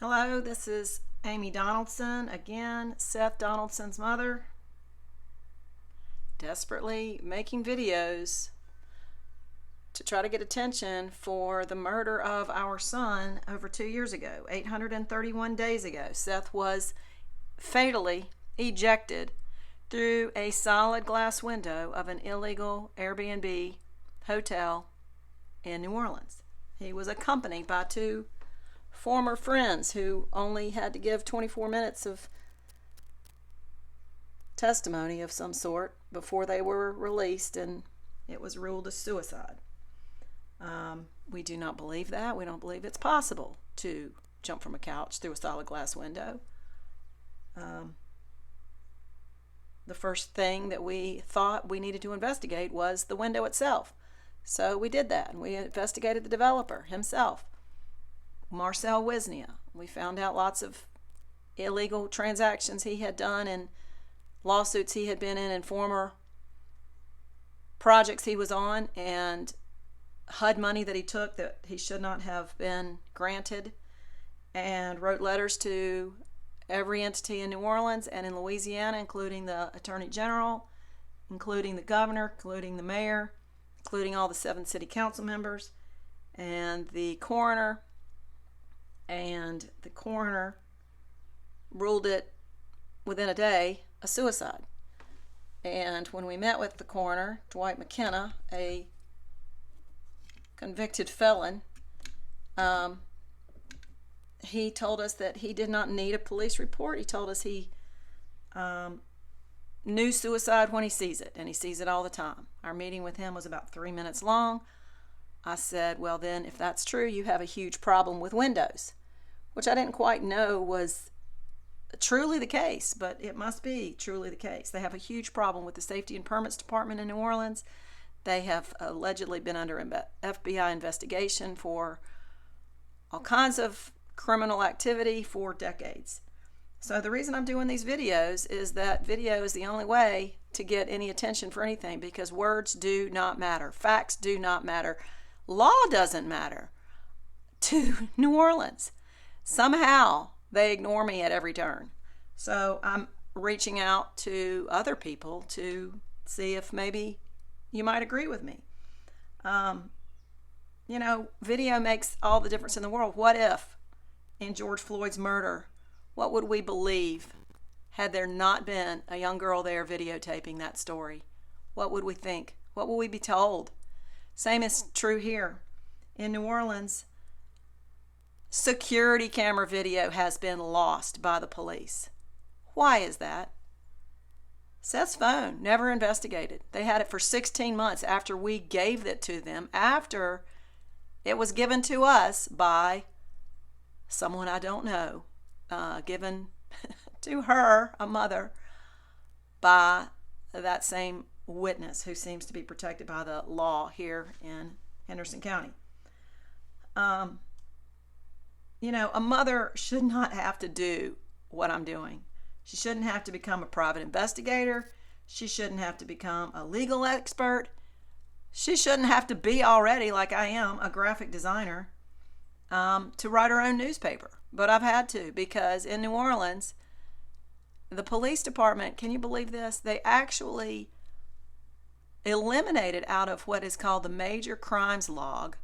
Hello, this is Amy Donaldson, again, Seth Donaldson's mother, desperately making videos to try to get attention for the murder of our son over 2 years ago, 831 days ago. Seth was fatally ejected through a solid glass window of an illegal Airbnb hotel in New Orleans. He was accompanied by two former friends who only had to give 24 minutes of testimony of some sort before they were released, and it was ruled a suicide. We do not believe that. We don't believe it's possible to jump from a couch through a solid glass window. The first thing that we thought we needed to investigate was the window itself. So we did that, and we investigated the developer himself, Marcel Wisnia. We found out lots of illegal transactions he had done and lawsuits he had been in and former projects he was on, and HUD money that he took that he should not have been granted, and wrote letters to every entity in New Orleans and in Louisiana, including the Attorney General, including the governor, including the mayor, including all the 7 city council members, and the coroner. And the coroner ruled it within a day a suicide. And when we met with the coroner, Dwight McKenna, a convicted felon, he told us that he did not need a police report. He told us he knew suicide when he sees it, and he sees it all the time. Our meeting with him was about 3 minutes long. I said, well, then, if that's true, you have a huge problem with windows, which I didn't quite know was truly the case, but it must be truly the case. They have a huge problem with the Safety and Permits Department in New Orleans. They have allegedly been under FBI investigation for all kinds of criminal activity for decades. So the reason I'm doing these videos is that video is the only way to get any attention for anything, because words do not matter. Facts do not matter. Law doesn't matter to New Orleans. Somehow they ignore me at every turn. So I'm reaching out to other people to see if maybe you might agree with me. Video makes all the difference in the world. What if in George Floyd's murder, what would we believe had there not been a young girl there videotaping that story? What would we think? What will we be told? Same is true here. In New Orleans, security camera video has been lost by the police. Why is that? Seth's phone, never investigated. They had it for 16 months after we gave it to them, after it was given to us by someone I don't know, given to her, a mother, by that same witness who seems to be protected by the law here in Henderson County. A mother should not have to do what I'm doing. She shouldn't have to become a private investigator. She shouldn't have to become a legal expert. She shouldn't have to be already, like I am, a graphic designer to write her own newspaper. But I've had to, because in New Orleans, the police department, can you believe this? They actually eliminated out of what is called the Major Crimes Log,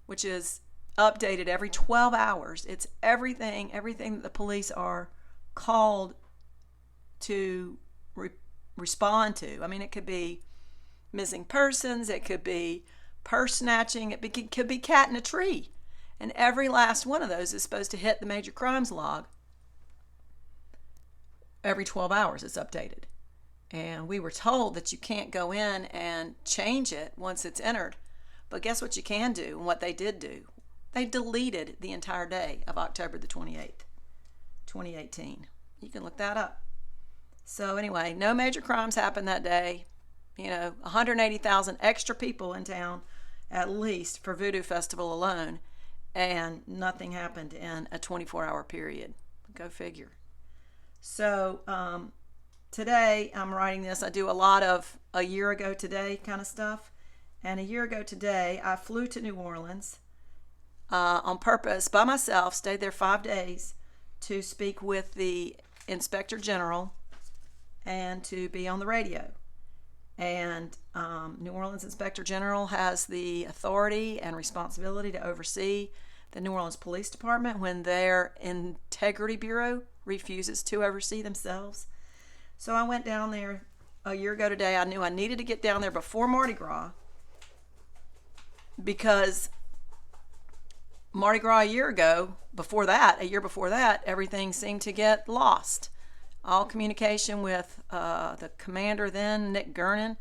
which is updated every 12 hours. It's everything that the police are called to respond to. I mean, it could be missing persons, it could be purse snatching, it could be cat in a tree. And every last one of those is supposed to hit the Major Crimes Log. Every 12 hours it's updated. And we were told that you can't go in and change it once it's entered. But guess what you can do, and what they did do? They deleted the entire day of October the 28th, 2018. You can look that up. So anyway, no major crimes happened that day. 180,000 extra people in town, at least, for Voodoo Festival alone. And nothing happened in a 24-hour period. Go figure. So today I'm writing this. I do a lot of a year ago today kind of stuff. And a year ago today, I flew to New Orleans on purpose by myself, stayed there 5 days to speak with the Inspector General and to be on the radio. And New Orleans Inspector General has the authority and responsibility to oversee the New Orleans Police Department when their Integrity Bureau refuses to oversee themselves. So I went down there a year ago today. I knew I needed to get down there before Mardi Gras because Mardi Gras a year before that, everything seemed to get lost. All communication with the commander then, Nick Gernon,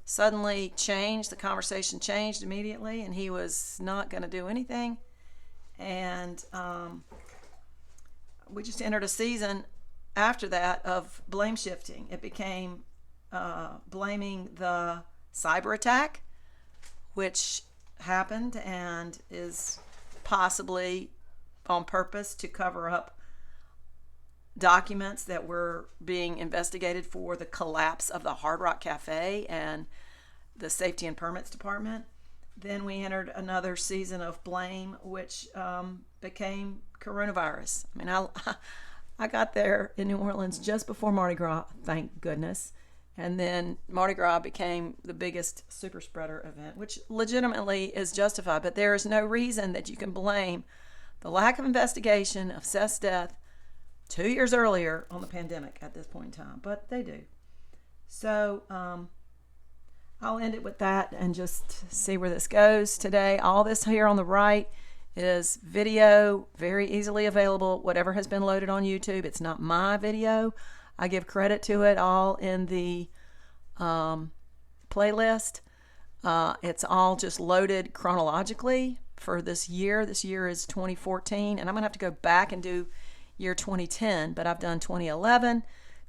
suddenly changed. The conversation changed immediately, and he was not going to do anything. And we just entered a season after that of blame shifting. It became blaming the cyber attack, which happened and is possibly on purpose to cover up documents that were being investigated for the collapse of the Hard Rock Cafe and the Safety and Permits Department. Then we entered another season of blame, which became coronavirus. I mean, I got there in New Orleans just before Mardi Gras, thank goodness. And then Mardi Gras became the biggest super spreader event, which legitimately is justified. But there is no reason that you can blame the lack of investigation of Seth's death 2 years earlier on the pandemic at this point in time. But they do. So I'll end it with that and just see where this goes today. All this here on the right is video, very easily available, whatever has been loaded on YouTube. It's not my video. I give credit to it all in the playlist. It's all just loaded chronologically for this year. This year is 2014, and I'm going to have to go back and do year 2010, but I've done 2011,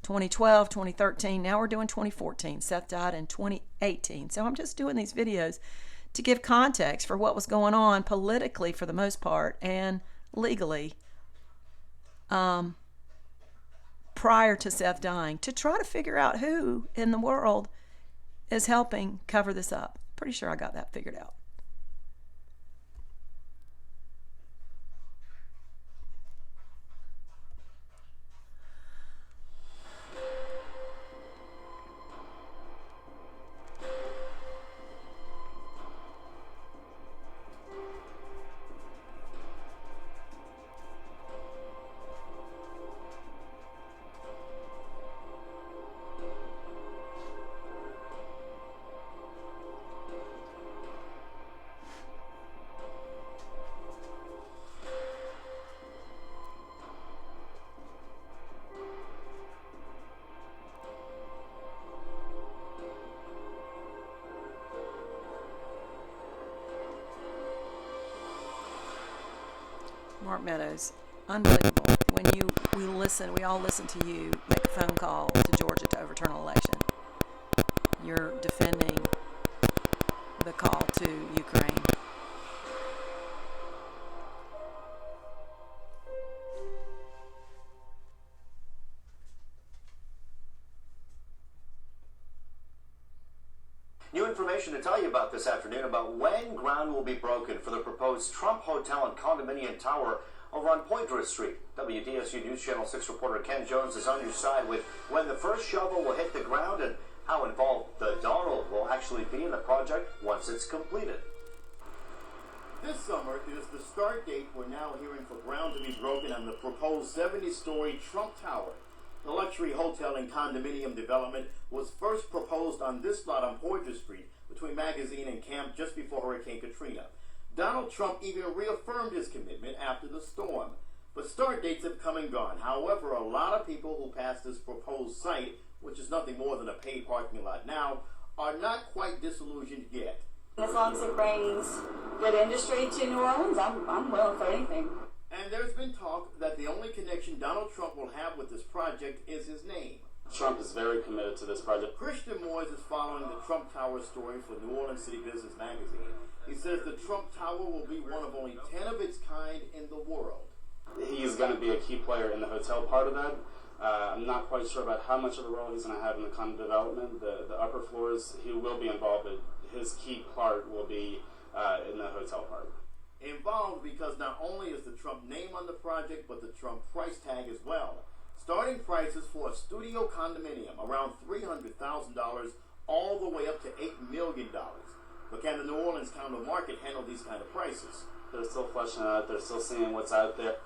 2012, 2013. Now we're doing 2014. Seth died in 2018. So I'm just doing these videos to give context for what was going on politically for the most part and legally prior to Seth dying, to try to figure out who in the world is helping cover this up. Pretty sure I got that figured out. Mark Meadows, unbelievable. When we all listen to you make a phone call to Georgia to overturn an election. You're defending the call to Ukraine. New information to tell you about this afternoon about when ground will be broken for the proposed Trump Hotel and Condominium Tower over on Pointers Street. WDSU News Channel 6 reporter Ken Jones is on your side with when the first shovel will hit the ground and how involved the Donald will actually be in the project once it's completed. This summer is the start date. We're now hearing for ground to be broken on the proposed 70-story Trump Tower. The luxury hotel and condominium development was first proposed on this lot on Pointers Street between Magazine and Camp just before Hurricane Katrina. Donald Trump even reaffirmed his commitment after the storm. But start dates have come and gone. However, a lot of people who passed this proposed site, which is nothing more than a paid parking lot now, are not quite disillusioned yet. As long as it brings good industry to New Orleans, I'm willing for anything. And there's been talk that the only connection Donald Trump will have with this project is his name. Trump is very committed to this project. Christian Moyes is following the Trump Tower story for New Orleans City Business Magazine. He says the Trump Tower will be one of only 10 of its kind in the world. He's going to be a key player in the hotel part of that. I'm not quite sure about how much of a role he's going to have in the condo development. The upper floors, he will be involved, but his key part will be in the hotel part. Involved because not only is the Trump name on the project, but the Trump price tag as well. Starting prices for a studio condominium around $300,000 all the way up to $8 million. But can the New Orleans condo market handle these kind of prices? They're still fleshing it out. They're still seeing what's out there.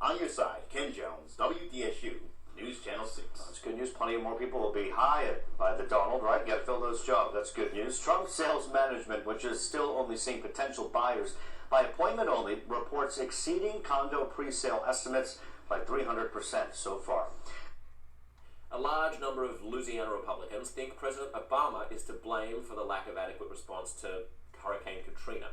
On your side, Ken Jones, WDSU, News Channel 6. That's good news. Plenty of more people will be hired by the Donald, right? You got to fill those jobs. That's good news. Trump Sales Management, which is still only seeing potential buyers by appointment only, reports exceeding condo pre-sale estimates by 300% so far. A large number of Louisiana Republicans think President Obama is to blame for the lack of adequate response to Hurricane Katrina.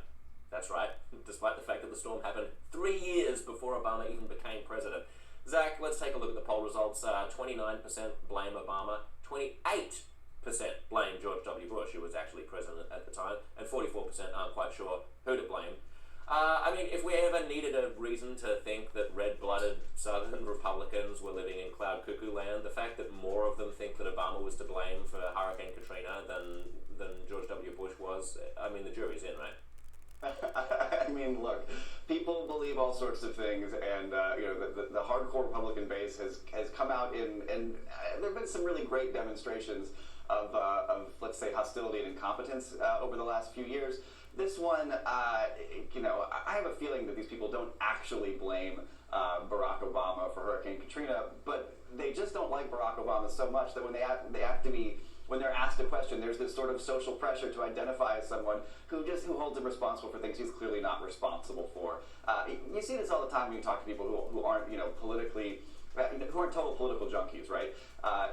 That's right, despite the fact that the storm happened 3 years before Obama even became president. Zach, let's take a look at the poll results. 29% blame Obama, 28% blame George W. Bush, who was actually president at the time, and 44% aren't quite sure who to blame. I mean, if we ever needed a reason to think that red-blooded Southern Republicans were living in cloud cuckoo land, the fact that more of them think that Obama was to blame for Hurricane Katrina than George W. Bush was, I mean, the jury's in, right? I mean, look, people believe all sorts of things, and the hardcore Republican base has come out and there have been some really great demonstrations of let's say hostility and incompetence over the last few years. This one, I have a feeling that these people don't actually blame Barack Obama for Hurricane Katrina, but they just don't like Barack Obama so much that when when they're asked a question, there's this sort of social pressure to identify as someone who holds him responsible for things he's clearly not responsible for. You see this all the time when you talk to people who aren't, politically, who aren't total political junkies, right?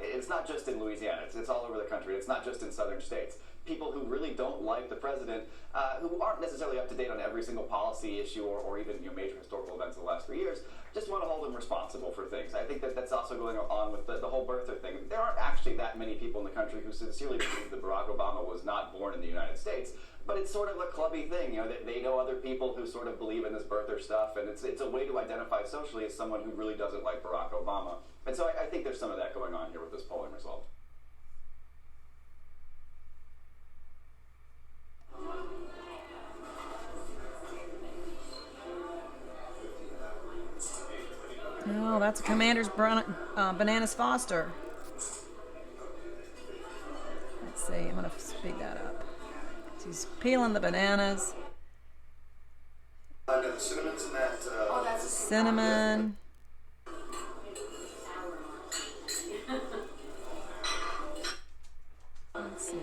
It's not just in Louisiana, it's all over the country. It's not just in southern states. People who really don't like the president, who aren't necessarily up to date on every single policy issue or even major historical events of the last 3 years, just want to hold him responsible for things. I think that's also going on with the whole birther thing. There aren't actually that many people in the country who sincerely believe that Barack Obama was not born in the United States, but it's sort of a clubby thing. They know other people who sort of believe in this birther stuff, and it's a way to identify socially as someone who really doesn't like Barack Obama. And so I think there's some of that going on here with this polling result. Oh, that's a Commander's Bananas Foster. Let's see, I'm going to speed that up. He's peeling the bananas. The cinnamon's in that. That's Cinnamon. Let's see.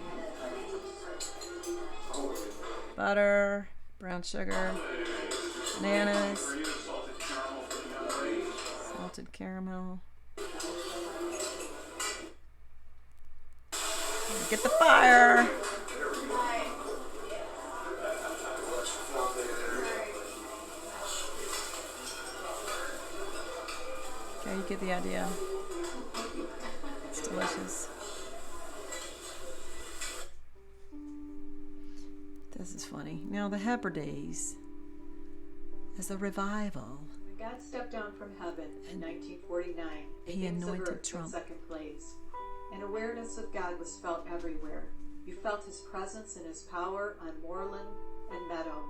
Butter, brown sugar, bananas. Salted caramel. Get the fire. Okay, you get the idea. It's delicious. This is funny. Now the Hebrides is a revival. God stepped down from heaven in 1949. He anointed Trump. In second place. An awareness of God was felt everywhere. You felt his presence and his power on moorland and meadow.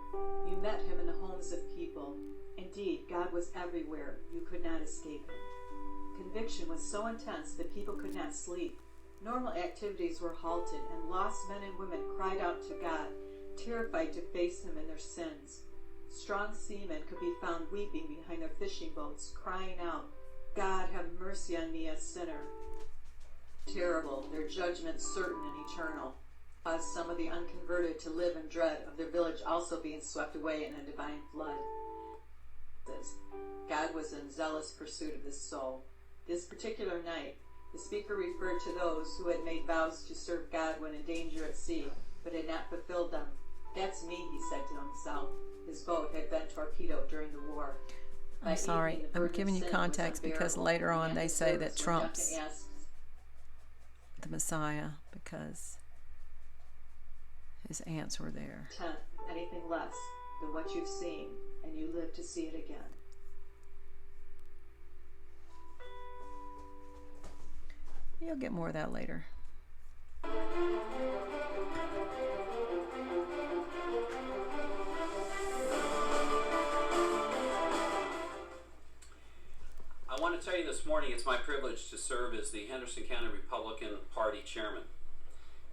You met him in the homes of people. Indeed, God was everywhere. You could not escape him. Conviction was so intense that people could not sleep. Normal activities were halted, and lost men and women cried out to God, terrified to face him in their sins. Strong seamen could be found weeping behind their fishing boats, crying out, God, have mercy on me, a sinner. Terrible, their judgment certain and eternal, caused some of the unconverted to live in dread of their village also being swept away in a divine flood. God was in zealous pursuit of this soul. This particular night, the speaker referred to those who had made vows to serve God when in danger at sea, but had not fulfilled them. That's me, he said to himself. His boat had been torpedoed during the war. I'm sorry, I'm giving you context because later on they say that Trump's the Messiah because his aunts were there. Anything less than what you've seen, and you live to see it again. You'll get more of that later. want to tell you this morning, it's my privilege to serve as the Henderson County Republican Party chairman.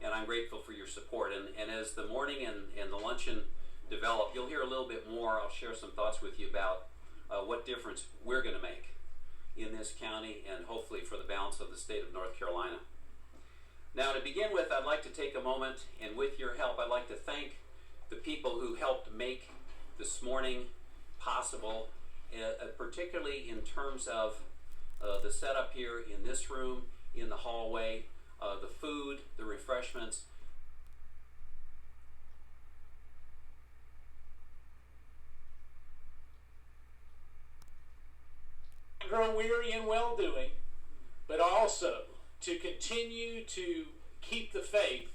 And I'm grateful for your support. And as the morning and the luncheon develop, you'll hear a little bit more. I'll share some thoughts with you about what difference we're going to make in this county and hopefully for the balance of the state of North Carolina. Now, to begin with, I'd like to take a moment, and with your help, I'd like to thank the people who helped make this morning possible, particularly in terms of the setup here in this room, in the hallway, the food, the refreshments. Grow weary in well-doing, but also to continue to keep the faith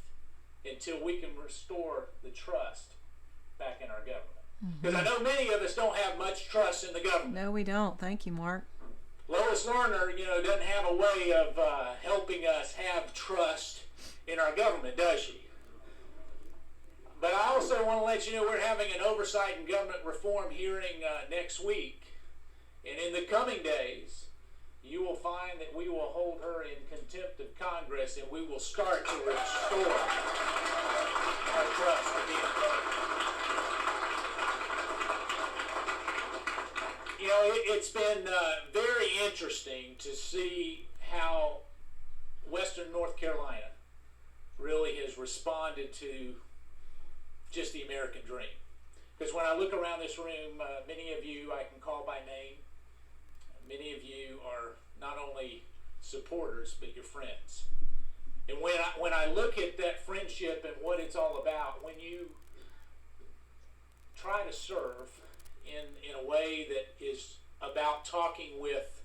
until we can restore the trust back in our government. Because I know many of us don't have much trust in the government. No, we don't. Thank you, Mark. Lois Lerner, doesn't have a way of helping us have trust in our government, does she? But I also want to let you know we're having an oversight and government reform hearing next week. And in the coming days, you will find that we will hold her in contempt of Congress, and we will start to restore our trust again. It's been very interesting to see how Western North Carolina really has responded to just the American dream. Because when I look around this room, many of you I can call by name. Many of you are not only supporters, but your friends. And when I look at that friendship and what it's all about, when you try to serve in a way that is about talking with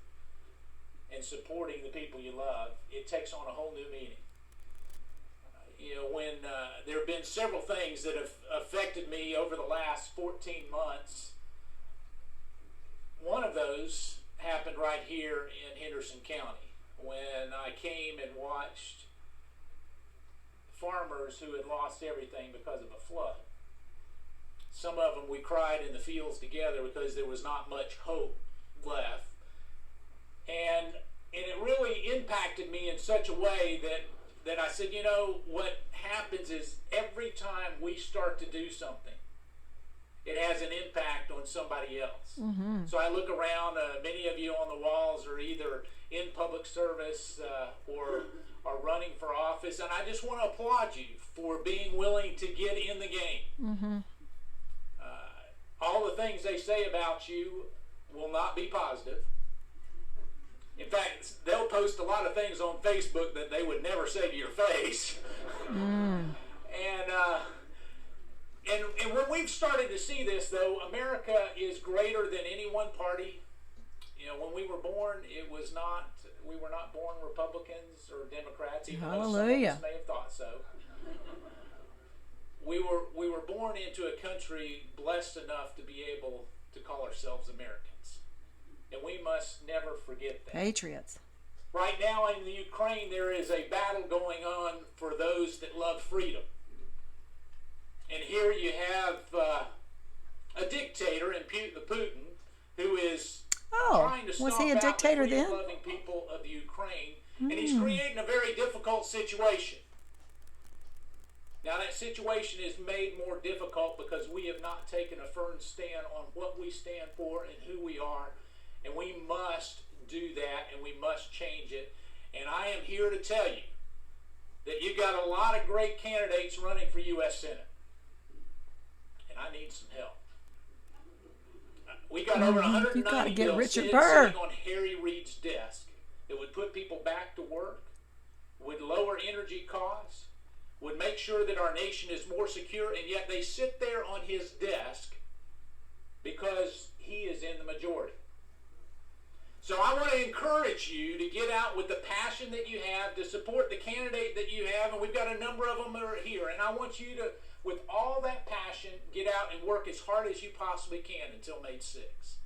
and supporting the people you love, it takes on a whole new meaning. When there have been several things that have affected me over the last 14 months, one of those happened right here in Henderson County when I came and watched farmers who had lost everything because of a flood. Some of them we cried in the fields together because there was not much hope left. And it really impacted me in such a way that I said, what happens is every time we start to do something, it has an impact on somebody else. Mm-hmm. So I look around, many of you on the walls are either in public service or are running for office, and I just want to applaud you for being willing to get in the game. Mm-hmm. All the things they say about you will not be positive. In fact, they'll post a lot of things on Facebook that they would never say to your face. And when we've started to see this, though, America is greater than any one party. When we were born, we were not born Republicans or Democrats, even though some of us may have thought so. We were born into a country blessed enough to be able to call ourselves Americans. And we must never forget that. Patriots. Right now in the Ukraine, there is a battle going on for those that love freedom. And here you have a dictator in Putin who is trying to stop out the freedom-loving people of the Ukraine. And he's creating a very difficult situation. Now that situation is made more difficult because we have not taken a firm stand on what we stand for and who we are. And we must do that, and we must change it. And I am here to tell you that you got a lot of great candidates running for U.S. Senate. And I need some help. We got over 190 bills sitting on Harry Reid's desk that would put people back to work, would lower energy costs, would make sure that our nation is more secure, and yet they sit there on his desk because he is in the majority. So I want to encourage you to get out with the passion that you have, to support the candidate that you have, and we've got a number of them that are here. And I want you to, with all that passion, get out and work as hard as you possibly can until May 6th.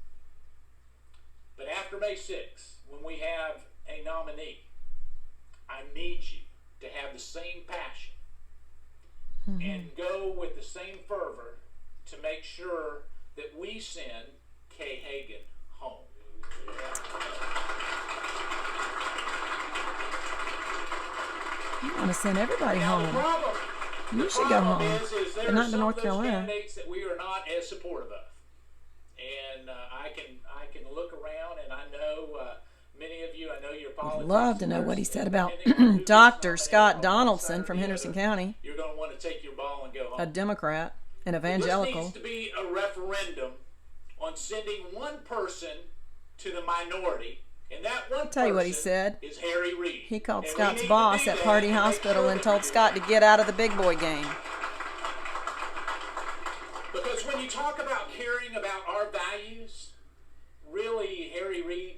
But after May 6th, when we have a nominee, I need you to have the same passion and go with the same fervor to make sure that we send Kay Hagan home. going to send everybody Now, home. the You should go problem home, is there but are not to some North of those Carolina. candidates that we are not as supportive of. And I can look around, and I know many of you, I know your politics. I'd love to know what he said about depending on who Dr. gets Scott nominated on one side Donaldson or from the Henderson other, County, You're going to want to take your ball and go home. a Democrat, an This evangelical. needs to be a referendum on sending one person to the minority, and that one tell you what he person said. is Harry Reid. He called And we Scott's need to boss do at that Party and make Hospital sure and that told we do. Scott to get out of the big boy game. Because when you talk about caring about our values, really, Harry Reid,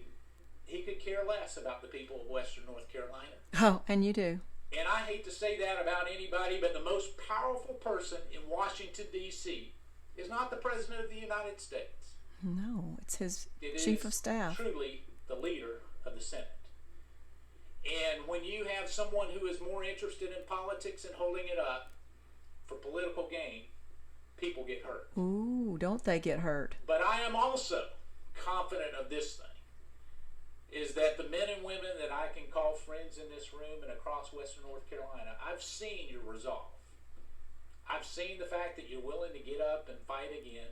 he could care less about the people of Western North Carolina. Oh, and you do. And I hate to say that about anybody, but the most powerful person in Washington, D.C. is not the President of the United States. No, it's his It chief is of staff. truly the leader of the Senate. And when you have someone who is more interested in politics and holding it up for political gain, people get hurt. Ooh, don't they get hurt? But I am also confident of this thing, is that the men and women that I can call friends in this room and across Western North Carolina, I've seen your resolve. I've seen the fact that you're willing to get up and fight again.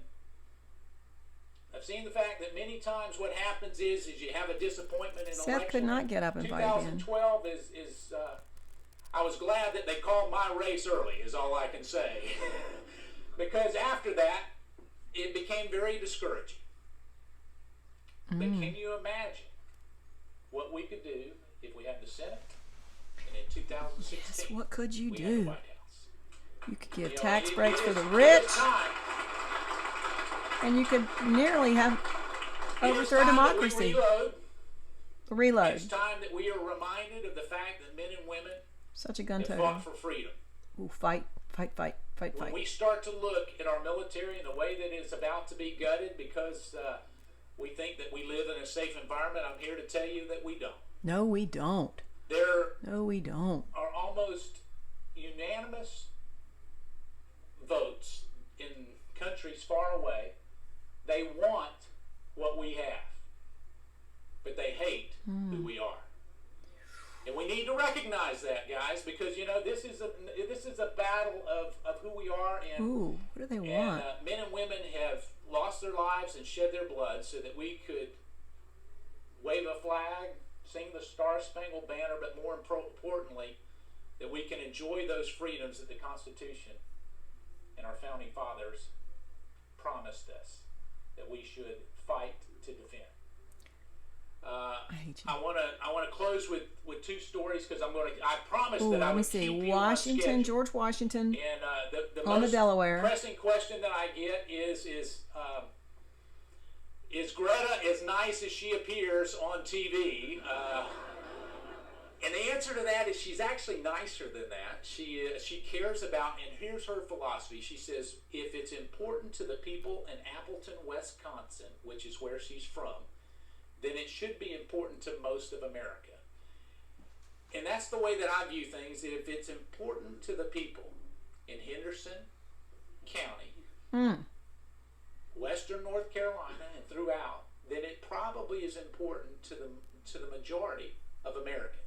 I've seen the fact that many times what happens is you have a disappointment in election. Seth could not get up and fight again. 2012 is I was glad that they called my race early, is all I can say. Because after that, it became very discouraging. But can you imagine what we could do if we had the Senate and in 2016? Yes, what could you we had the do? White House? You could give You know, tax it- breaks it for is- the it rich, is time. and you could nearly have It is overthrow time that we democracy. reload. It's Reload. time that we are reminded of the fact that men and women Such a gun have totem. fought for freedom. Ooh, fight, fight, fight, fight, When fight. we start to look at our military and the way that it's about to be gutted because we think that we live in a safe environment, I'm here to tell you that we don't. No, we don't. There No, we don't. are almost unanimous votes in countries far away. They want what we have, but they hate who we are. And we need to recognize that, guys, because you know this is a battle of who we are, and Ooh, what do they want? men and women have lost their lives and shed their blood so that we could wave a flag, sing the Star-Spangled Banner, but more importantly, that we can enjoy those freedoms that the Constitution and our founding fathers promised us that we should fight to defend. I hate you. I want to close with two stories because I promised Ooh, that I let me would see. keep you on Washington, schedule. George Washington. And the On the most Delaware. pressing question that I get is Greta as nice as she appears on TV? And the answer to that is she's actually nicer than that. She cares about, and here's her philosophy. She says, if it's important to the people in Appleton, Wisconsin, which is where she's from, then it should be important to most of America. And that's the way that I view things. If it's important to the people in Henderson County, Western North Carolina, and throughout, then it probably is important to the majority of Americans.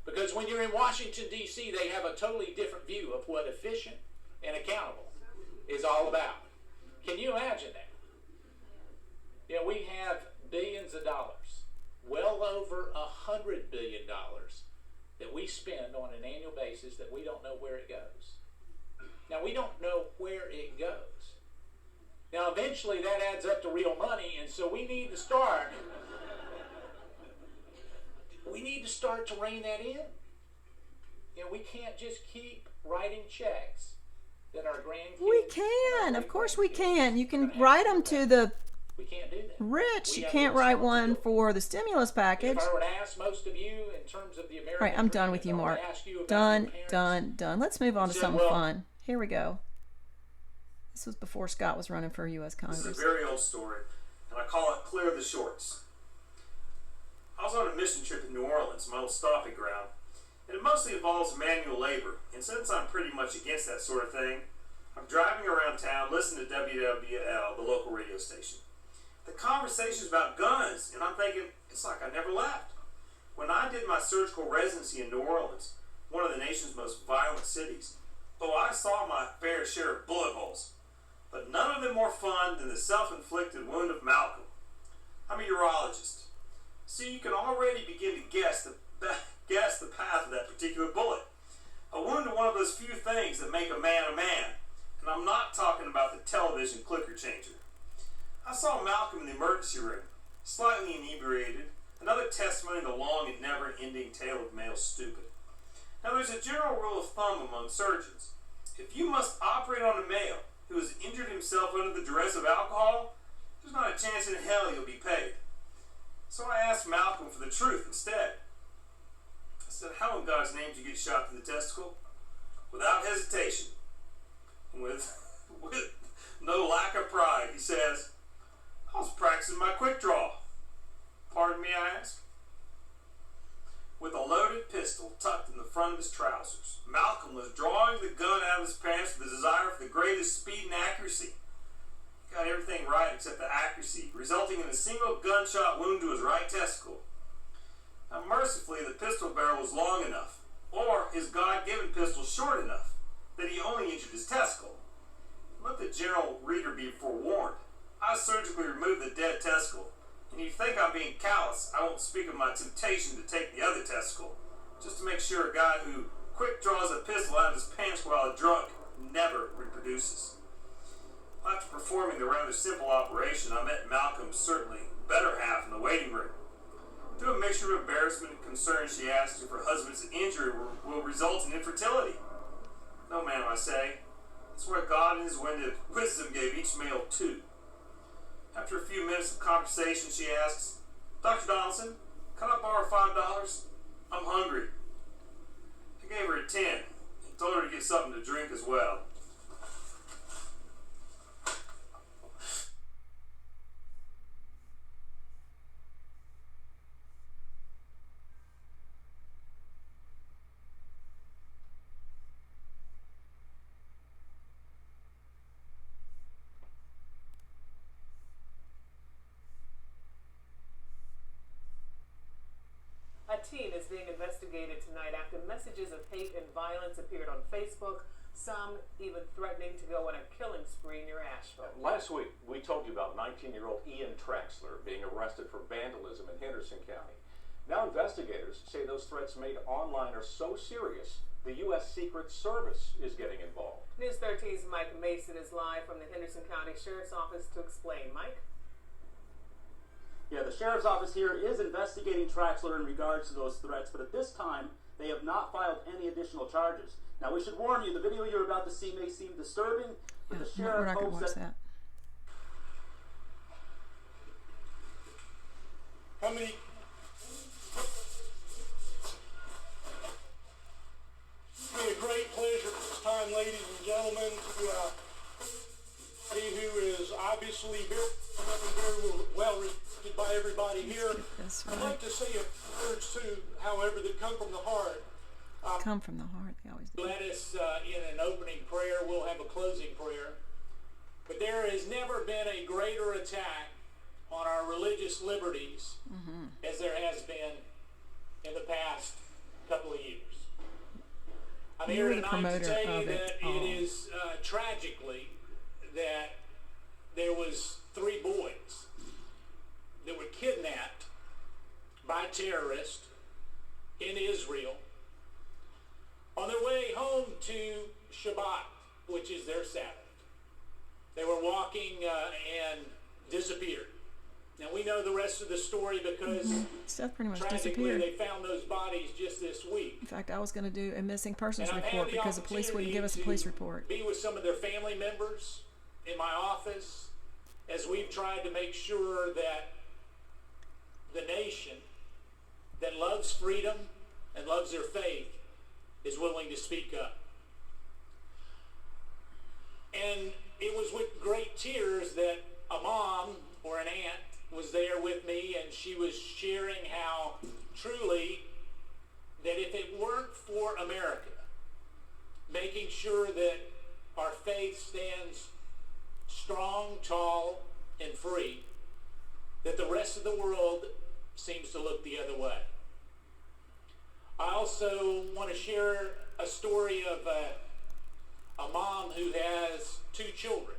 Because when you're in Washington, D.C., they have a totally different view of what efficient and accountable is all about. Can you imagine that? You know, we have billions of dollars, well over $100 billion that we spend on an annual basis that we don't know where it goes. Now, we don't know where it goes. Now, eventually that adds up to real money, and so we need to start to rein that in. You know, we can't just keep writing checks that our grandkids... We can. Of course we can. You can write them to the We can't do that. rich. We You have can't a write one responsibility. for the stimulus package. If I were to ask most of you in terms of the American All right, I'm done dream, with if you, I were to Mark. ask you about Done, your parents, done. Let's move on to said, something well- fun. Here we go. This was before Scott was running for U.S. This Congress. is a very old story, and I call it Clear the Shorts. I was on a mission trip in New Orleans, my old stomping ground, and it mostly involves manual labor. And since I'm pretty much against that sort of thing, I'm driving around town listening to WWL, the local radio station. The conversation's about guns, and I'm thinking, it's like I never left. When I did my surgical residency in New Orleans, one of the nation's most violent cities. Oh, I saw my fair share of bullet holes, but none of them more fun than the self-inflicted wound of Malcolm. I'm a urologist, so you can already begin to guess the path of that particular bullet. A wound to one of those few things that make a man, and I'm not talking about the television clicker changer. I saw Malcolm in the emergency room, slightly inebriated, another testimony to the long and never-ending tale of male stupid. Now, there's a general rule of thumb among surgeons. If you must operate on a male who has injured himself under the duress of alcohol, there's not a chance in hell you'll be paid. So I asked Malcolm for the truth instead. I said, how in God's name did you get shot through the testicle? Without hesitation, with no lack of pride, he says, I was practicing my quick draw. Pardon me, I asked. With a loaded pistol tucked in the front of his trousers, Malcolm was drawing the gun out of his pants with a desire for the greatest speed and accuracy. He got everything right except the accuracy, resulting in a single gunshot wound to his right testicle. Now, mercifully, the pistol barrel was long enough, or his God-given pistol short enough, that he only injured his testicle. Let the general reader be forewarned. I surgically removed the dead testicle, and you think I'm being callous, I won't speak of my temptation to take the other testicle, just to make sure a guy who quick draws a pistol out of his pants while drunk never reproduces. After performing the rather simple operation, I met Malcolm's certainly better half in the waiting room. Through a mixture of embarrassment and concern, she asked if her husband's injury will result in infertility. No, ma'am, I say. That's where God in his wisdom gave each male two. After a few minutes of conversation, she asks, Dr. Donaldson, can I borrow $5? I'm hungry. I gave her a 10 and told her to get something to drink as well. A teen is being investigated tonight after messages of hate and violence appeared on Facebook, some even threatening to go on a killing spree near Asheville. Last week, we told you about 19-year-old Ian Traxler being arrested for vandalism in Henderson County. Now investigators say those threats made online are so serious, the U.S. Secret Service is getting involved. News 13's Mike Mason is live from the Henderson County Sheriff's Office to explain. Mike? Yeah, the Sheriff's Office here is investigating Traxler in regards to those threats, but at this time, they have not filed any additional charges. Now, we should warn you, the video you're about to see may seem disturbing, but the Sheriff hopes that... How many... It's been a great pleasure this time, ladies and gentlemen, to who is obviously very well respected by everybody here. I'd like to say a words too, however, that come from the heart. Come from the heart, they always do. Let us in an opening prayer. We'll have a closing prayer. But there has never been a greater attack on our religious liberties as there has been in the past couple of years. I'm here tonight to tell you that it is tragically that there was 3 boys that were kidnapped by terrorists in Israel on their way home to Shabbat, which is their Sabbath. They were walking and disappeared. Now we know the rest of the story because Seth pretty much tragically disappeared. they found those bodies just this week. In fact, I was going to do a missing persons report because the police wouldn't give us a police report. Be with some of their family members in my office as we've tried to make sure that the nation that loves freedom and loves their faith is willing to speak up. And it was with great tears that a mom or an aunt was there with me, and she was sharing how truly that if it weren't for America making sure that our faith stands strong, tall, and free, that the rest of the world seems to look the other way. I also want to share a story of a mom who has 2 children,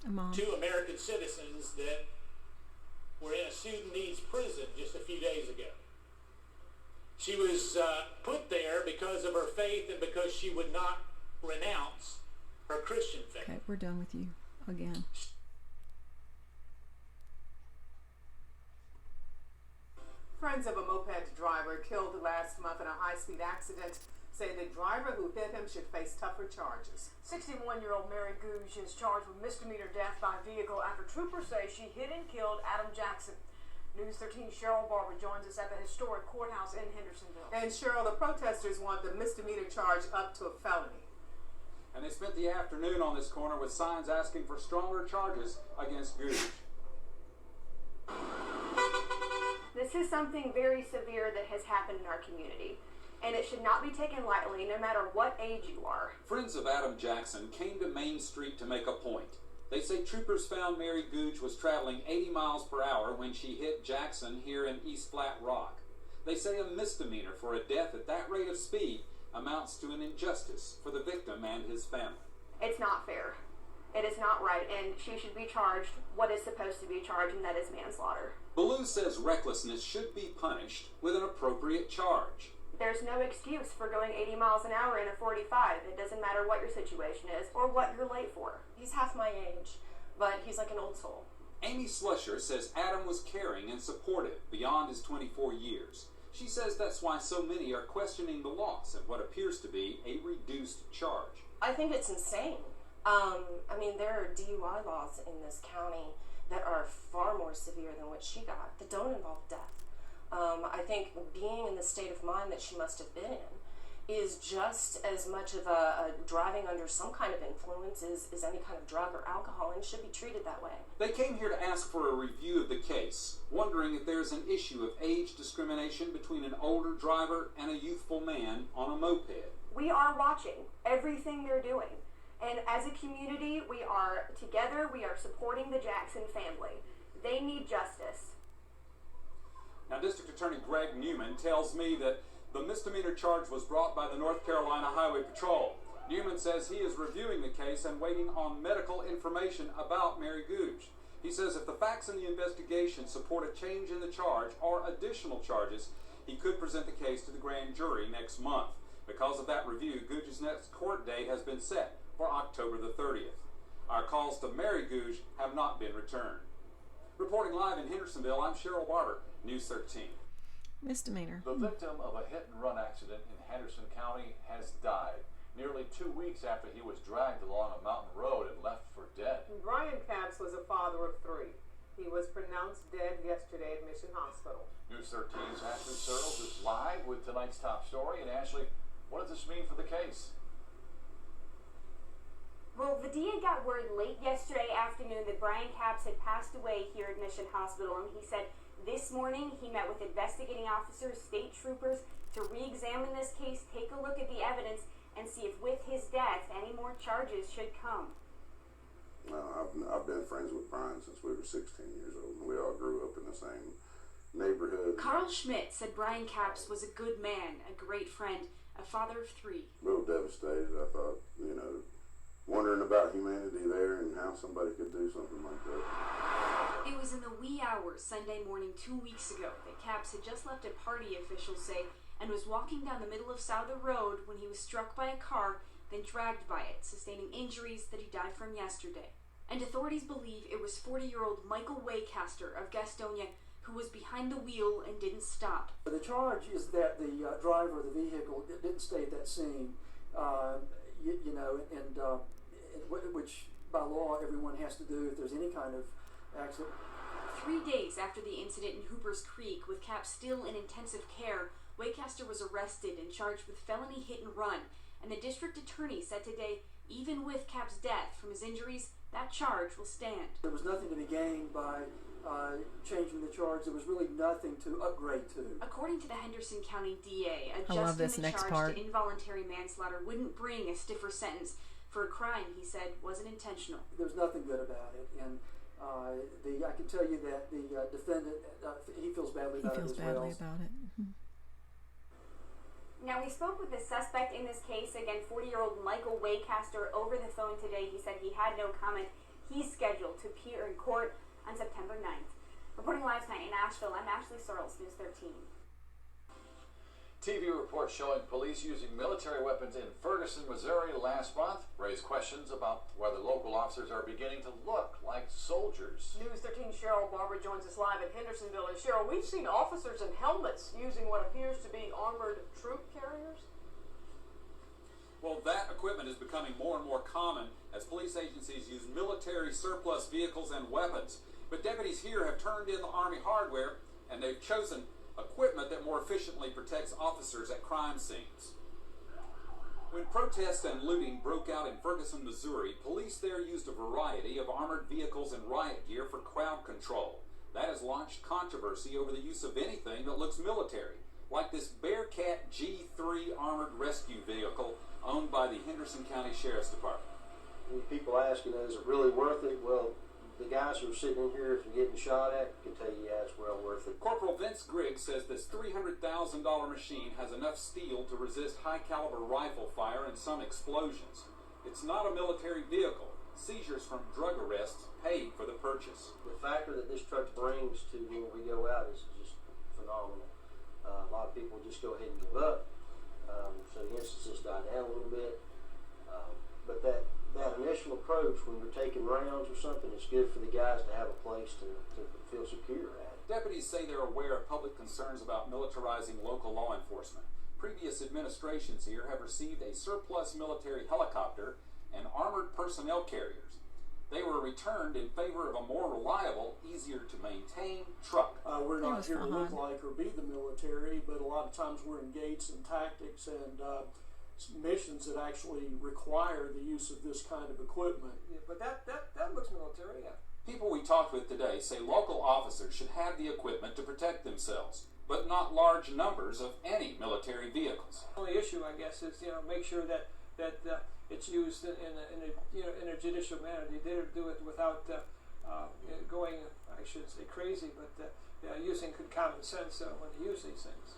A mom. 2 American citizens that were in a Sudanese prison just a few days ago. She was put there because of her faith and because she would not renounce her Christian faith. Okay, we're done with you again. Friends of a moped driver killed last month in a high-speed accident say the driver who hit him should face tougher charges. 61-year-old Mary Gouge is charged with misdemeanor death by vehicle after troopers say she hit and killed Adam Jackson. News 13's Cheryl Barber joins us at the historic courthouse in Hendersonville. And Cheryl, the protesters want the misdemeanor charge up to a felony. And they spent the afternoon on this corner with signs asking for stronger charges against Gouge. This is something very severe that has happened in our community, and it should not be taken lightly no matter what age you are. Friends of Adam Jackson came to Main Street to make a point. They say troopers found Mary Gouge was traveling 80 miles per hour when she hit Jackson here in East Flat Rock. They say a misdemeanor for a death at that rate of speed amounts to an injustice for the victim and his family. It's not fair. It is not right, and she should be charged what is supposed to be charged, and that is manslaughter. Ballou says recklessness should be punished with an appropriate charge. There's no excuse for going 80 miles an hour in a 45. It doesn't matter what your situation is or what you're late for. He's half my age, but he's like an old soul. Amy Slusher says Adam was caring and supportive beyond his 24 years. She says that's why so many are questioning the loss of what appears to be a reduced charge. I think it's insane. I mean, there are DUI laws in this county that are far more severe than what she got, that don't involve death. I think being in the state of mind that she must have been in is just as much of a driving under some kind of influence as any kind of drug or alcohol, and should be treated that way. They came here to ask for a review of the case, wondering if there's an issue of age discrimination between an older driver and a youthful man on a moped. We are watching everything they're doing. And as a community, we are together, we are supporting the Jackson family. They need justice. Now, District Attorney Greg Newman tells me that the misdemeanor charge was brought by the North Carolina Highway Patrol. Newman says he is reviewing the case and waiting on medical information about Mary Gouge. He says if the facts in the investigation support a change in the charge or additional charges, he could present the case to the grand jury next month. Because of that review, Gouge's next court date has been set for October the 30th. Our calls to Mary Gouge have not been returned. Reporting live in Hendersonville, I'm Cheryl Barber, News 13. Misdemeanor. The victim of a hit-and-run accident in Henderson County has died nearly 2 weeks after he was dragged along a mountain road and left for dead. Brian Capps was a father of 3. He was pronounced dead yesterday at Mission Hospital. News 13's Ashley Searles is live with tonight's top story. And Ashley, what does this mean for the case? Well, the DA got word late yesterday afternoon that Brian Capps had passed away here at Mission Hospital, and he said this morning he met with investigating officers, state troopers, to re-examine this case, take a look at the evidence, and see if with his death any more charges should come. I've been friends with Brian since we were 16 years old, and we all grew up in the same neighborhood. Carl Schmidt said Brian Capps was a good man, a great friend, a father of 3. A little devastated. I thought, wondering about humanity there and how somebody could do something like that. It was in the wee hours Sunday morning 2 weeks ago that Capps had just left a party, officials say, and was walking down the middle of Souther Road when he was struck by a car, then dragged by it, sustaining injuries that he died from yesterday. And authorities believe it was 40-year-old Michael Waycaster of Gastonia who was behind the wheel and didn't stop. The charge is that the driver of the vehicle didn't stay at that scene, which by law everyone has to do if there's any kind of accident. 3 days after the incident in Hoopers Creek, with Capps still in intensive care, Waycaster was arrested and charged with felony hit and run, and the district attorney said today, even with Capps' death from his injuries, that charge will stand. There was nothing to be gained by changing the charge. There was really nothing to upgrade to. According to the Henderson County DA, love this adjusting the next charge part. to involuntary manslaughter wouldn't bring a stiffer sentence for a crime he said wasn't intentional. There's nothing good about it, and I can tell you that the defendant, he feels badly about it as well. He feels badly about it. Mm-hmm. Now, we spoke with the suspect in this case, again, 40-year-old Michael Waycaster, over the phone today. He said he had no comment. He's scheduled to appear in court on September 9th. Reporting live tonight in Asheville, I'm Ashley Searles, News 13. TV reports showing police using military weapons in Ferguson, Missouri last month raised questions about whether local officers are beginning to look like soldiers. News 13 Cheryl Barber joins us live in Hendersonville. And Cheryl, we've seen officers in helmets using what appears to be armored troop carriers. Well, that equipment is becoming more and more common as police agencies use military surplus vehicles and weapons. But deputies here have turned in the Army hardware, and they've chosen equipment that more efficiently protects officers at crime scenes. When protests and looting broke out in Ferguson, Missouri, police there used a variety of armored vehicles and riot gear for crowd control. That has launched controversy over the use of anything that looks military, like this Bearcat G3 armored rescue vehicle owned by the Henderson County Sheriff's Department. When people asking, is it really worth it? Well, the guys who are sitting in here, if you're getting shot at, can tell you, yeah, it's well worth it. Corporal Vince Griggs says this $300,000 machine has enough steel to resist high-caliber rifle fire and some explosions. It's not a military vehicle. Seizures from drug arrests paid for the purchase. The factor that this truck brings to when we go out is just phenomenal. A lot of people just go ahead and give up. So the instances die down a little bit. But that initial approach when you're taking rounds or something, it's good for the guys to have a place to feel secure at. Deputies say they're aware of public concerns about militarizing local law enforcement. Previous administrations here have received a surplus military helicopter and armored personnel carriers. They were returned in favor of a more reliable, easier to maintain truck. We're not here to look like or be the military, but a lot of times we're engaged in tactics and missions that actually require the use of this kind of equipment. Yeah, but that looks military, yeah. People we talked with today say local officers should have the equipment to protect themselves, but not large numbers of any military vehicles. The only issue, I guess, is make sure that it's used in a judicial manner. They did do it without going, I should say, crazy, but using good common sense when they use these things.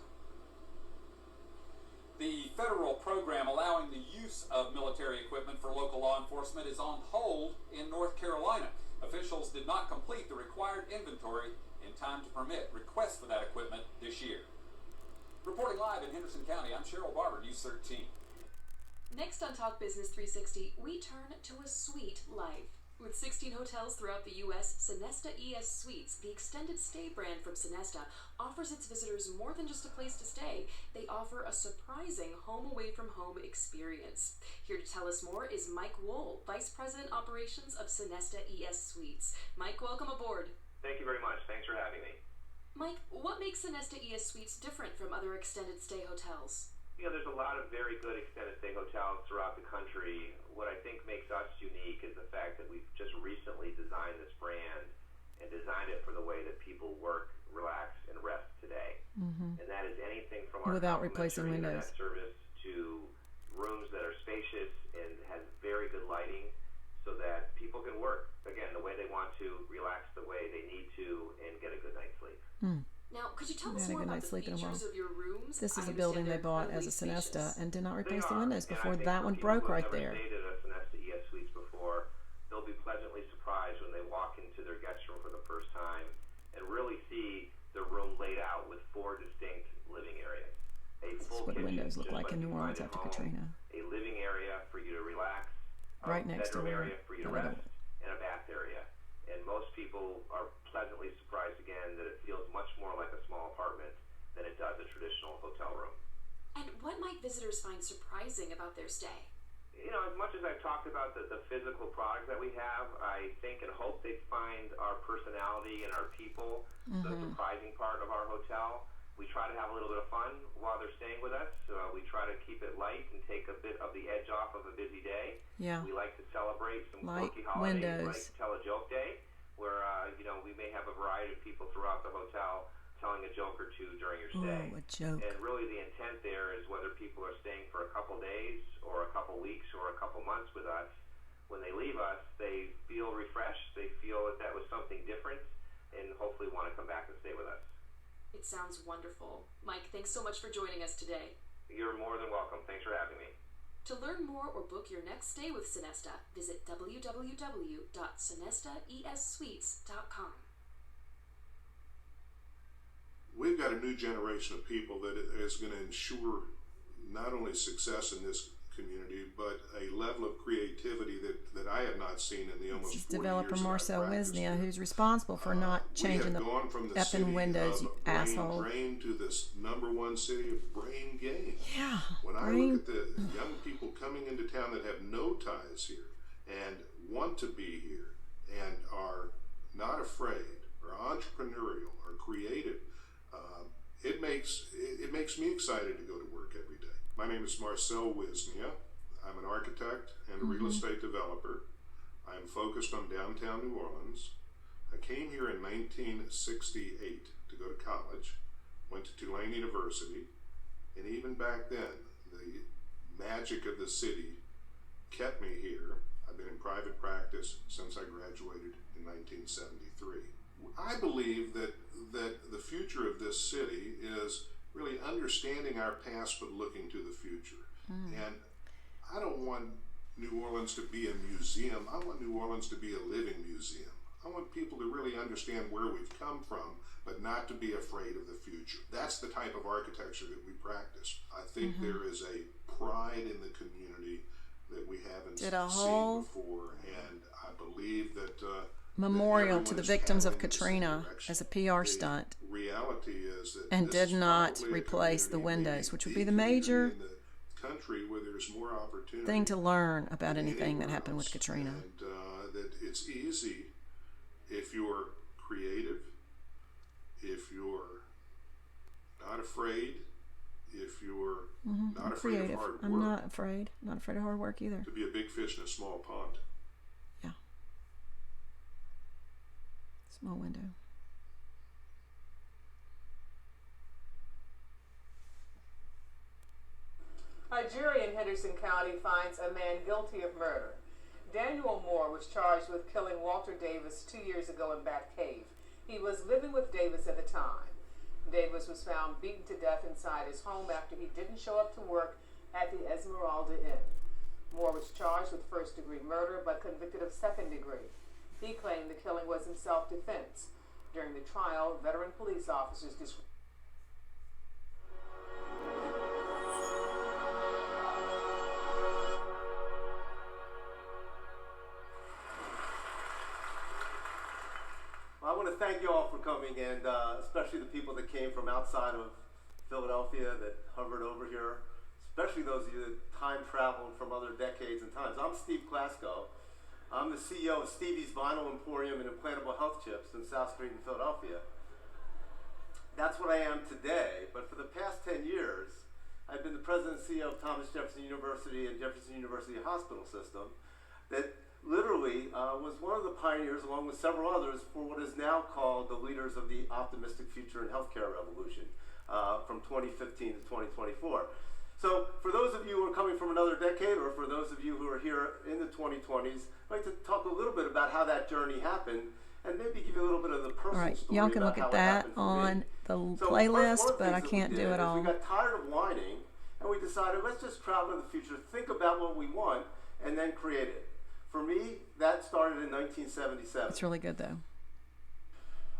The federal program allowing the use of military equipment for local law enforcement is on hold in North Carolina. Officials did not complete the required inventory in time to permit requests for that equipment this year. Reporting live in Henderson County, I'm Cheryl Barber, News 13. Next on Talk Business 360, we turn to a suite life. With 16 hotels throughout the U.S., Sonesta ES Suites, the extended stay brand from Sonesta, offers its visitors more than just a place to stay. They offer a surprising home-away-from-home experience. Here to tell us more is Mike Wohl, Vice President Operations of Sonesta ES Suites. Mike, welcome aboard. Thank you very much. Thanks for having me. Mike, what makes Sonesta ES Suites different from other extended stay hotels? There's a lot of very good extended stay hotels throughout the country. What I think makes us unique is the fact that we've just recently designed this brand and designed it for the way that people work, relax, and rest today. Mm-hmm. And that is anything from our without replacing internet windows service to rooms that are spacious and has very good lighting so that people can work, again, the way they want to, relax the way they need to, and get a good night's sleep. Now, could you tell us Had a more good about night's the sleep in a features while. of your rooms? This is I a building they understand bought they're as a incredibly Sonesta spacious. and did not They replace the are, windows and I before think that for one people broke who have right never there. stayed at a Sonesta ES Suites before, they'll be pleasantly surprised when they walk into their guest room for the first time and really see the room laid out with 4 distinct living areas. A This is full what kitchen, windows look just like in New you find Orleans at after home, Katrina. a living area for you to relax, Right a next to bedroom the area for you to little- rest, and a bath area. And most people are pleasantly surprised again that it feels much more like a small apartment than it does a traditional hotel room. And what might visitors find surprising about their stay? As much as I've talked about the physical product that we have, I think and hope they find our personality and our people the surprising part of our hotel. We try to have a little bit of fun while they're staying with us. We try to keep it light and take a bit of the edge off of a busy day. Yeah. We like to celebrate some Light quirky holidays windows. like Tell a Joke Day, where we may have a variety of people throughout the hotel telling a joke or two during your stay. Oh, a joke. And really the intent there is whether people are staying for a couple days or a couple weeks or a couple months with us, when they leave us, they feel refreshed, they feel that was something different, and hopefully want to come back and stay with us. It sounds wonderful. Mike, thanks so much for joining us today. You're more than welcome. Thanks for having me. To learn more or book your next stay with Sonesta, visit www.sonestaessuites.com. We've got a new generation of people that is going to ensure not only success in this community, but a level of creativity that I have not seen in the almost 40 Developer years Marcel that I've practiced Wisnia, here. who's responsible for not changing the We have gone from the effing city windows, you of asshole. brain to this #1 city of brain gain. Yeah, When I brain. look at the young people coming into town that have no ties here and want to be here and are not afraid or entrepreneurial or creative, it makes me excited to go to work every day. My name is Marcel Wisnia. I'm an architect and a real estate developer. I'm focused on downtown New Orleans. I came here in 1968 to go to college, went to Tulane University, and even back then, the magic of the city kept me here. I've been in private practice since I graduated in 1973. I believe that the future of this city is really understanding our past but looking to the future. And I don't want New Orleans to be a museum. I want New Orleans to be a living museum. I want people to really understand where we've come from, but not to be afraid of the future. That's the type of architecture that we practice. I think there is a pride in the community that we haven't seen before, and I believe that memorial to the victims of Katrina as a PR stunt, reality is that and did not replace the windows, which would be the major country where there's more opportunity thing to learn about anything that happened with Katrina. And that it's easy if you're creative, if you're not afraid, if you're not afraid creative. of hard work. I'm not afraid of hard work either. To be a big fish in a small pond. Yeah. Small window. A jury in Henderson County finds a man guilty of murder. Daniel Moore was charged with killing Walter Davis 2 years ago in Bat Cave. He was living with Davis at the time. Davis was found beaten to death inside his home after he didn't show up to work at the Esmeralda Inn. Moore was charged with first-degree murder but convicted of second-degree. He claimed the killing was in self-defense. During the trial, veteran police officers described I want to thank you all for coming, and especially the people that came from outside of Philadelphia that hovered over here, especially those of you that time traveled from other decades and times. I'm Steve Klasko. I'm the CEO of Stevie's Vinyl Emporium and Implantable Health Chips in South Street in Philadelphia. That's what I am today, but for the past 10 years, I've been the president and CEO of Thomas Jefferson University and Jefferson University Hospital System that literally was one of the pioneers, along with several others, for what is now called the leaders of the optimistic future and healthcare revolution from 2015 to 2024. So for those of you who are coming from another decade, or for those of you who are here in the 2020s, I'd like to talk a little bit about how that journey happened and maybe give you a little bit of the personal story. Y'all can look at that on the playlist, but I can't do it all. We got tired of whining, and we decided, let's just travel to the future, think about what we want, and then create it. For me, that started in 1977. It's really good, though.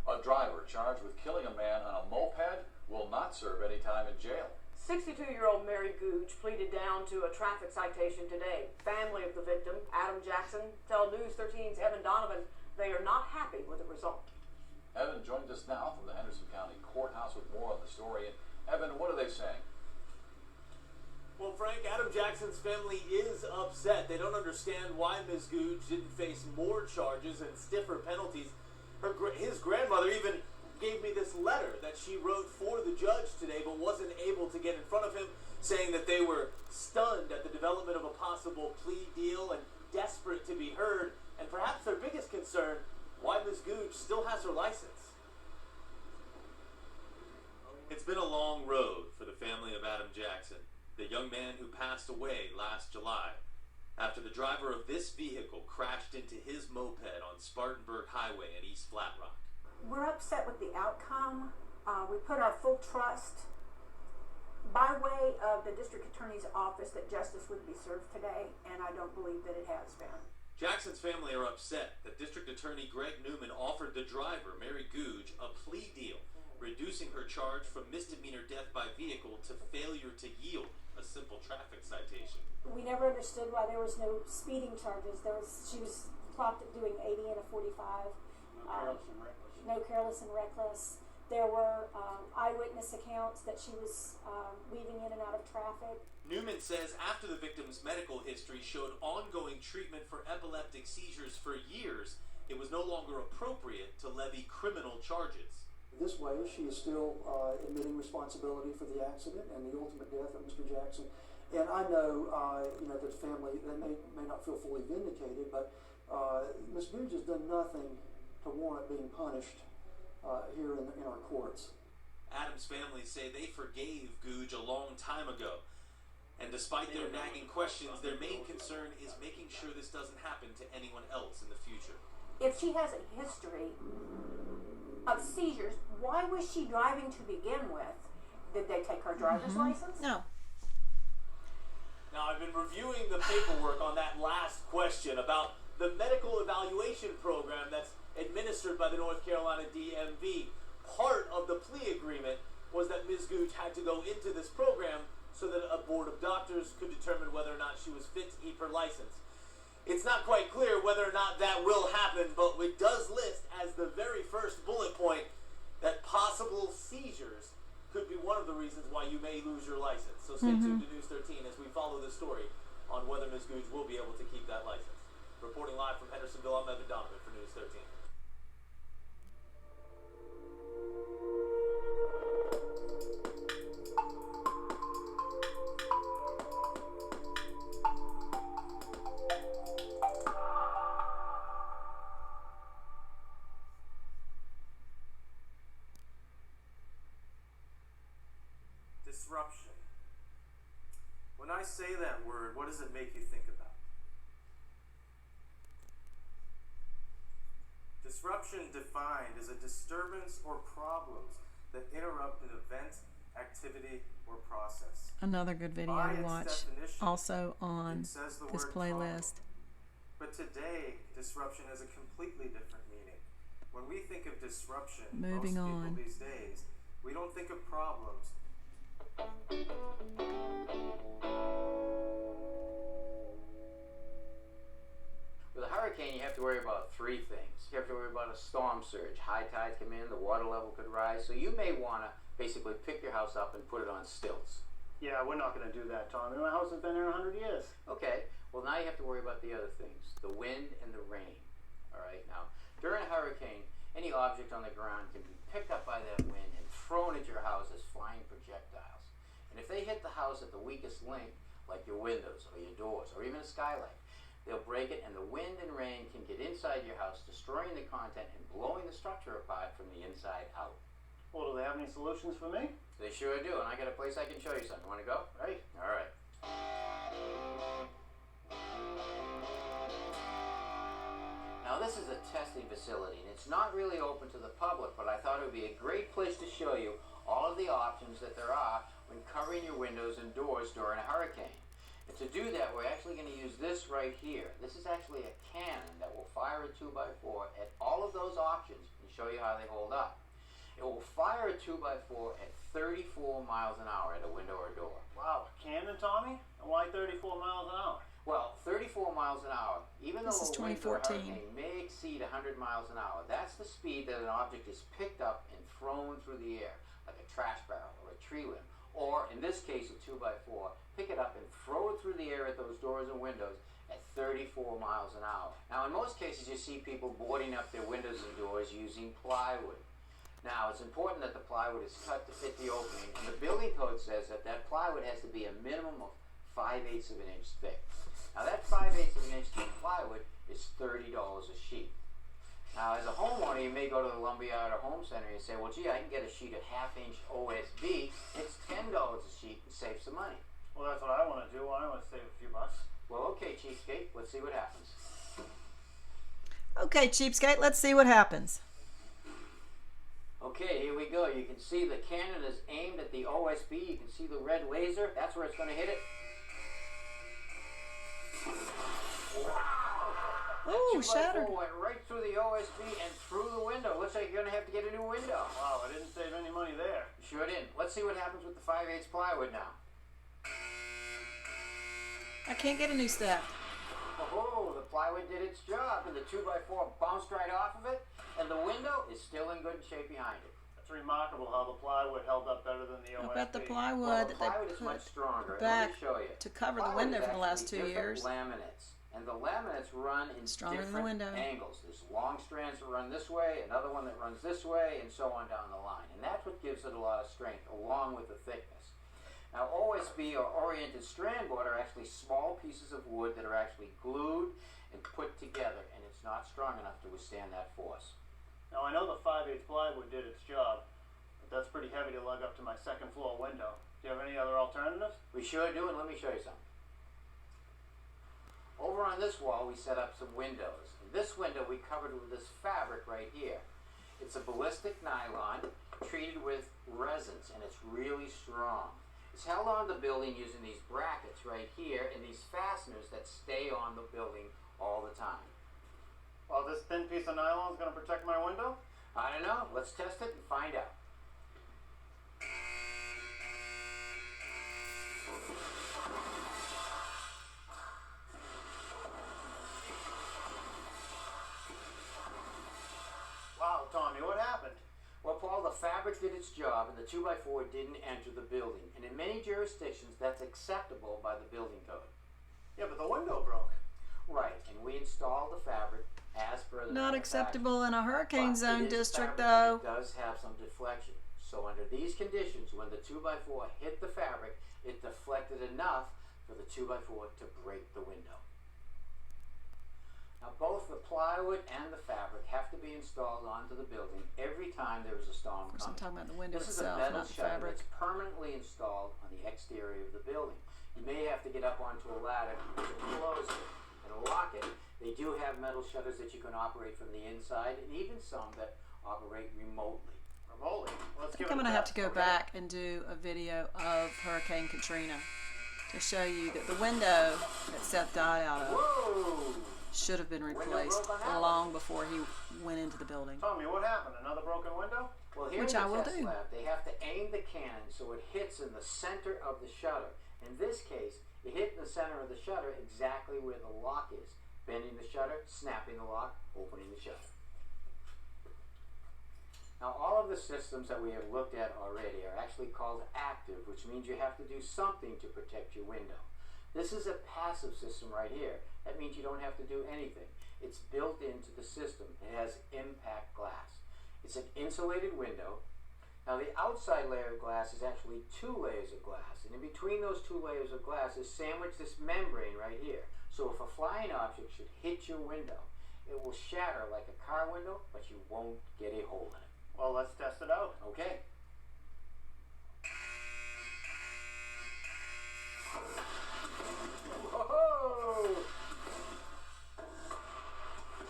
A driver charged with killing a man on a moped will not serve any time in jail. 62-year-old Mary Gooch pleaded down to a traffic citation today. Family of the victim, Adam Jackson, tell News 13's Evan Donovan they are not happy with the result. Evan joins us now from the Henderson County Courthouse with more on the story. And Evan, what are they saying? Well, Frank, Adam Jackson's family is upset. They don't understand why Ms. Gooch didn't face more charges and stiffer penalties. His grandmother even gave me this letter that she wrote for the judge today, but wasn't able to get in front of him, saying that they were stunned at the development of a possible plea deal and desperate to be heard. And perhaps their biggest concern, why Ms. Gooch still has her license. It's been a long road for the family of Adam Jackson, the young man who passed away last July after the driver of this vehicle crashed into his moped on Spartanburg Highway in East Flat Rock. We're upset with the outcome. We put our full trust by way of the district attorney's office that justice would be served today, and I don't believe that it has been. Jackson's family are upset that District Attorney Greg Newman offered the driver, Mary Googe, a plea deal, reducing her charge from misdemeanor death by vehicle to failure to yield a simple traffic citation. We never understood why there was no speeding charges. She was clocked at doing 80 and a 45. No careless and reckless. There were eyewitness accounts that she was weaving in and out of traffic. Newman says after the victim's medical history showed ongoing treatment for epileptic seizures for years, it was no longer appropriate to levy criminal charges. This way, she is still admitting responsibility for the accident and the ultimate death of Mr. Jackson. And I know, that the family, they may not feel fully vindicated, but Ms. Googe has done nothing to warrant being punished here in our courts. Adam's family say they forgave Googe a long time ago. And despite their nagging questions, their main concern is making sure this doesn't happen to anyone else in the future. If she has a history of seizures, why was she driving to begin with? Did they take her driver's license? No. Now, I've been reviewing the paperwork on that last question about the medical evaluation program that's administered by the North Carolina DMV. Part of the plea agreement was that Ms. Googe had to go into this program so that a board of doctors could determine whether or not she was fit to keep her license. It's not quite clear whether or not that will happen, but it does list as the very first bullet point that possible seizures could be one of the reasons why you may lose your license. So stay tuned to News 13 as we follow this story on whether Ms. Googe will be able to keep that license. Reporting live from Hendersonville, I'm Evan Donovan for News 13. Disruption. When I say that word, what does it make you think about? Disruption defined is a disturbance or problems that interrupt an event, activity, or process. Another good video By to its watch, definition, also on it says the this word playlist. But today, disruption has a completely different meaning. When we think of disruption, Moving most people on. these days, we don't think of problems. With a hurricane, you have to worry about three things. You have to worry about a storm surge. High tides come in, the water level could rise. So you may want to basically pick your house up and put it on stilts. Yeah, we're not going to do that, Tommy. My house has been there 100 years. Okay, well now you have to worry about the other things. The wind and the rain. All right, now during a hurricane, any object on the ground can be picked up by that wind and thrown at your house as flying projectiles. And if they hit the house at the weakest link, like your windows or your doors or even a skylight, they'll break it, and the wind and rain can get inside your house, destroying the content and blowing the structure apart from the inside out. Well, do they have any solutions for me? They sure do, and I got a place I can show you something. Want to go? Right? All right. Now this is a testing facility, and it's not really open to the public, but I thought it would be a great place to show you all of the options that there are when covering your windows and doors during a hurricane. And to do that, we're actually going to use this right here. This is actually a cannon that will fire a 2x4 at all of those options and show you how they hold up. It will fire a 2x4 at 34 miles an hour at a window or door. Wow, cannon, Tommy? And why 34 miles an hour? Well, 34 miles an hour, even This though is a wind or a 2014. hurricane may exceed 100 miles an hour, that's the speed that an object is picked up and thrown through the air, like a trash barrel or a tree limb. Or, in this case, a 2x4, pick it up and throw it through the air at those doors and windows at 34 miles an hour. Now, in most cases, you see people boarding up their windows and doors using plywood. Now, it's important that the plywood is cut to fit the opening, and the building code says that that plywood has to be a minimum of 5/8 of an inch thick. Now, that 5/8 of an inch thick plywood is $30 a sheet. Now, as a homeowner, you may go to the lumberyard or home center and say, well, gee, I can get a sheet of 1/2 inch OSB. It's $10 a sheet and save some money. Well, that's what I want to do. I want to save a few bucks. Well, okay, cheapskate, let's see what happens. Okay, cheapskate, let's see what happens. Okay, here we go. You can see the cannon is aimed at the OSB. You can see the red laser. That's where it's going to hit it. Wow! Ooh, shattered. Went right through the OSB and through the window. Looks like you're going to have to get a new window. Wow, I didn't save any money there. Sure didn't. Let's see what happens with the 5/8 plywood now. I can't get a new step. Oh, the plywood did its job, and the 2x4 bounced right off of it, and the window is still in good shape behind it. It's remarkable how the plywood held up better than the OSB. I bet the plywood Well, the that they plywood is much put stronger. back Let me show you. to cover the Plywood window is for the last actually 2 different years. laminates, and the laminates run in Stronger than the different window. angles. There's long strands that run this way, another one that runs this way, and so on down the line. And that's what gives it a lot of strength, along with the thickness. Now, OSB, or oriented strand board, are actually small pieces of wood that are actually glued and put together, and it's not strong enough to withstand that force. Now, I know the 5/8 plywood did its job, but that's pretty heavy to lug up to my second floor window. Do you have any other alternatives? We sure do, and let me show you something. Over on this wall, we set up some windows. And this window we covered with this fabric right here. It's a ballistic nylon treated with resins, and it's really strong. It's held on the building using these brackets right here and these fasteners that stay on the building all the time. Well, this thin piece of nylon is going to protect my window? I don't know. Let's test it and find out. Wow, Tommy, what happened? Well, Paul, the fabric did its job and the 2x4 didn't enter the building. And in many jurisdictions, that's acceptable by the building code. Yeah, but the window broke. Right, and we installed the fabric as per the Not acceptable in a hurricane But zone it is district, fabric though. and it does have some deflection. So under these conditions, when the 2x4 hit the fabric, it deflected enough for the 2x4 to break the window. Now both the plywood and the fabric have to be installed onto the building every time there is a storm Of course, I'm coming. talking about the window This itself, is a metal not the shutter fabric. that's permanently installed on the exterior of the building. You may have to get up onto a ladder to close it and lock it. They do have metal shutters that you can operate from the inside, and even some that operate remotely. Remotely? I think I'm going to have to go back and do a video of Hurricane Katrina to show you that the window that Seth died out of Whoa! should have been replaced long before he went into the building. Tommy, what happened? Another broken window? Well, here Which in I the will test do. lab, they have to aim the cannon so it hits in the center of the shutter. In this case, it hit in the center of the shutter exactly where the lock is. Bending the shutter, snapping the lock, opening the shutter. Now, all of the systems that we have looked at already are actually called active, which means you have to do something to protect your window. This is a passive system right here. That means you don't have to do anything. It's built into the system. It has impact glass. It's an insulated window. Now, the outside layer of glass is actually 2 layers of glass, and in between those 2 layers of glass is sandwiched this membrane right here. So if a flying object should hit your window, it will shatter like a car window, but you won't get a hole in it. Well, let's test it out. Okay. Whoa!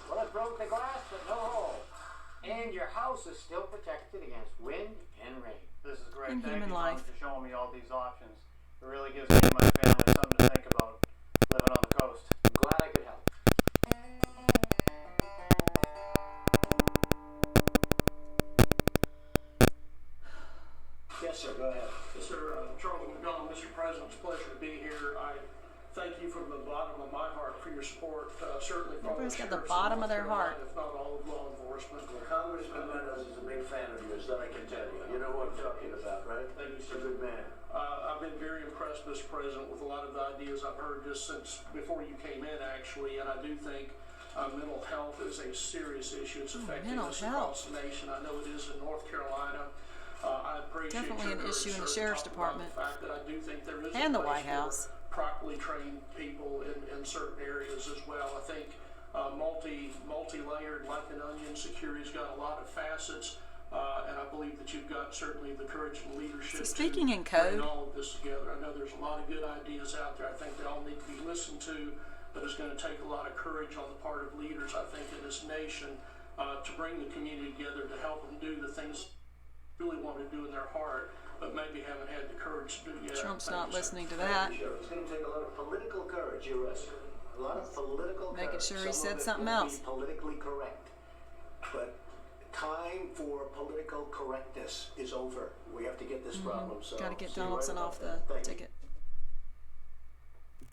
Well, it broke the glass, but no hole. And your house is still protected against wind and rain. This is great. In Thank human you, life. Tom, for showing me all these options. It really gives me and my family something to think about living on the coast. I'm glad I could help. Yes, sir, go ahead. Yes, sir. Charles McDonald, Mr. President, it's a pleasure to be here. I thank you from the bottom of my heart for your support, certainly for all the Everybody's got the sheriffs bottom in of their North heart. Carolina, if not all of law enforcement. Congressman Meadows is a big fan of yours, that I can tell you. You know what I'm talking about, right? Thank you, He's sir. a good man. I've been very impressed, Mr. President, with a lot of the ideas I've heard just since before you came in, actually, and I do think mental health is a serious issue. It's affecting mental us health. across the nation. I know it is in North Carolina. I appreciate Definitely your an issue in the courage, sir, sheriff's talking about department. The fact that I do think there is And a the place White House. for properly trained people in certain areas as well. I think multi-layered, like an onion, security's got a lot of facets. And I believe that you've got certainly the courage and leadership So speaking to in code, bring all of this together. I know there's a lot of good ideas out there. I think they all need to be listened to, but it's going to take a lot of courage on the part of leaders, I think, in this nation to bring the community together to help them do the things really want to do in their heart, but maybe haven't had the courage to do yet. Trump's not listening to that. Sure, it's going to take a lot of political courage. You're right. A lot of political courage. Making sure he Some said of it something will else. Be politically correct, but time for political correctness is over. We have to get this problem solved. Got to get So you're Donaldson right off about the that. Thank you. ticket.